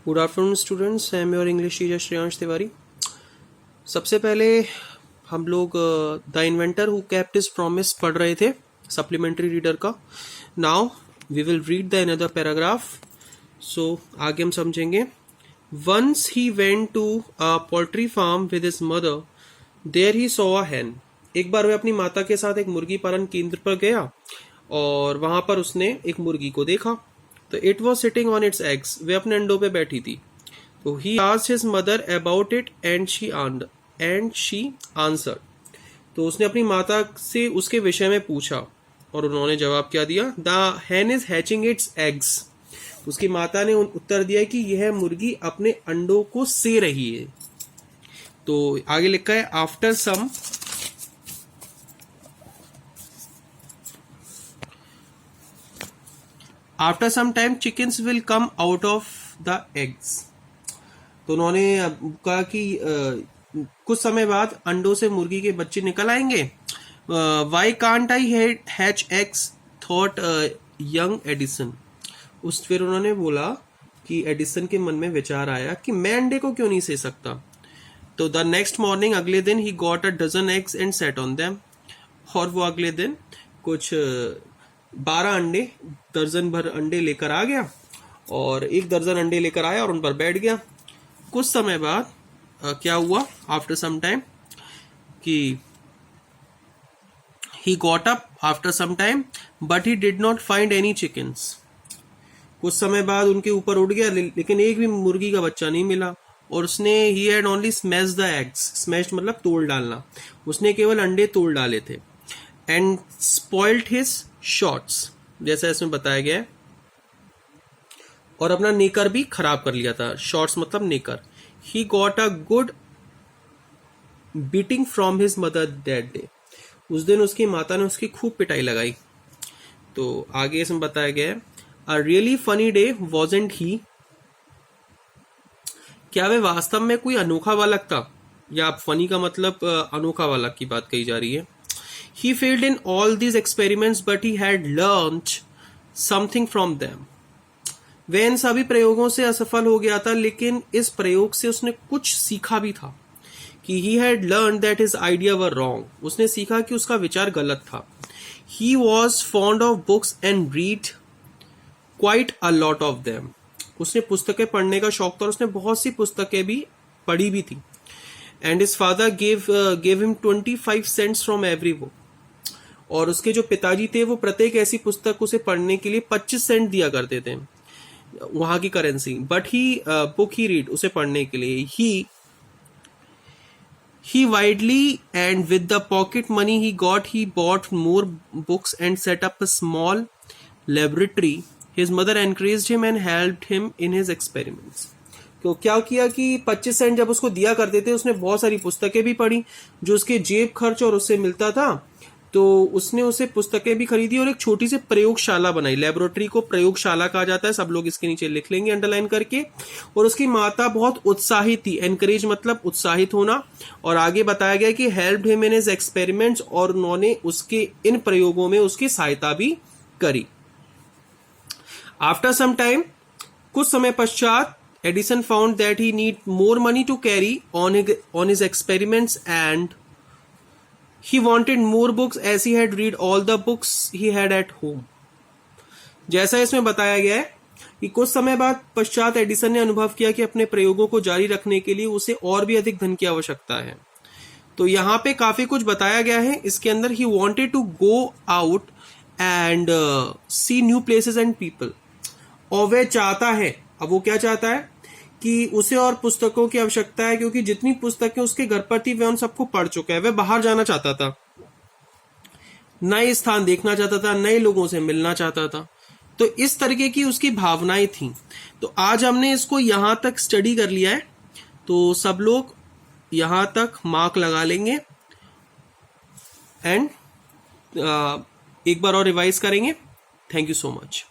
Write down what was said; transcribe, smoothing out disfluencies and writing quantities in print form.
Good afternoon students, I am your English teacher Shreyansh Tiwari. सबसे पहले हम लोग the inventor who kept his promise पढ़ रहे थे, सप्लीमेंट्री रीडर का। Now we will read the another paragraph. So आगे हम समझेंगे। Once he went to a poultry farm with his mother, there he saw a hen। एक बार वह अपनी माता के साथ एक मुर्गी पालन केंद्र पर गया और वहां पर उसने एक मुर्गी को देखा। तो it was sitting on its eggs, वे अपने अंडों पे बैठी थी। तो he asked his mother about it and she answered. तो उसने अपनी माता से उसके विषय में पूछा और उन्होंने जवाब क्या दिया? The hen is hatching it's eggs. उसकी माता ने उत्तर दिया कि यह मुर्गी अपने अंडों को से रही है। तो आगे लिखा है after some time chickens will come out of the eggs. तो उन्होंने कहा कि कुछ समय बाद अंडों से मुर्गी के बच्चे निकल आएंगे। Why can't I hatch eggs thought young Edison. फिर उन्होंने बोला कि एडिसन के मन में विचार आया कि मैं अंडे को क्यों नहीं से सकता। तो द नेक्स्ट मॉर्निंग, अगले दिन, he got a dozen eggs and set on them. और वो अगले दिन कुछ 12 अंडे, दर्जन भर अंडे लेकर आ गया और एक दर्जन अंडे लेकर आया और उन पर बैठ गया। कुछ समय बाद क्या हुआ? आफ्टर सम टाइम कि he got up after some time but he did not find any chickens. कुछ समय बाद उनके ऊपर उड़ गया लेकिन एक भी मुर्गी का बच्चा नहीं मिला। और उसने he had only smashed the eggs. Smashed मतलब तोड़ डालना। उसने केवल अंडे तोड़ डाले थे। एंड स्पॉइल्ड हिज शॉट्स, जैसा इसमें बताया गया है, और अपना नेकर भी खराब कर लिया था। शॉट्स मतलब नेकर। He got a good beating from his mother that day. उस दिन उसकी माता ने उसकी खूब पिटाई लगाई। तो आगे इसमें बताया गया है, a really funny day wasn't he. क्या वे वास्तव में कोई अनोखा बालक था? या फनी का मतलब अनोखा बालक की बात कही जा रही है। He failed in all these experiments, but he had learned something from them. वह इन सभी प्रयोगों से असफल हो गया था, लेकिन इस प्रयोग से उसने कुछ सीखा भी था कि he had learned that his idea were wrong. उसने सीखा कि उसका विचार गलत था। He was fond of books and read quite a lot of them. उसने पुस्तकें पढ़ने का शौक था और उसने बहुत सी पुस्तकें भी पढ़ी भी थी। And his father gave him 25 cents from every book. और उसके जो पिताजी थे वो प्रत्येक ऐसी पुस्तक उसे पढ़ने के लिए 25 सेंट दिया करते थे, वहां की currency. But he book he read, उसे पढ़ने के लिए he widely and with the pocket money he bought more books and set up a small laboratory. His mother encouraged him and helped him in his experiments. तो क्या किया कि 25 Saint जब उसको दिया करते थे, उसने बहुत सारी पुस्तकें भी पढ़ी जो उसके जेब खर्च और उससे मिलता था। तो उसने उसे पुस्तकें भी खरीदी और एक छोटी सी प्रयोगशाला बनाई। लेबोरेटरी को प्रयोगशाला कहा जाता है, सब लोग इसके नीचे लिख लेंगे अंडरलाइन करके। और उसकी माता बहुत उत्साहित थी। एनकरेज मतलब उत्साहित होना। और आगे बताया गया कि helped him in his experiments, और उन्होंने उसके इन प्रयोगों में उसकी सहायता भी करी। आफ्टर सम टाइम, कुछ समय पश्चात, Edison found that he need more money to carry on his experiments, and he wanted more books as he had read all the books he had at home. जैसा इसमें बताया गया है कि कुछ समय बाद पश्चात एडिसन ने अनुभव किया कि अपने प्रयोगों को जारी रखने के लिए उसे और भी अधिक धन की आवश्यकता है। तो यहाँ पे काफी कुछ बताया गया है इसके अंदर। he wanted to go out and see new places and people. और वह चाहता है, अब वो क्या चाहता है कि उसे और पुस्तकों की आवश्यकता है, क्योंकि जितनी पुस्तकें उसके घर पर थी वह उन सबको पढ़ चुका है। वह बाहर जाना चाहता था, नए स्थान देखना चाहता था, नए लोगों से मिलना चाहता था। तो इस तरीके की उसकी भावनाएं थी। तो आज हमने इसको यहां तक स्टडी कर लिया है। तो सब लोग यहां तक मार्क लगा लेंगे एंड एक बार और रिवाइज करेंगे। Thank you so much.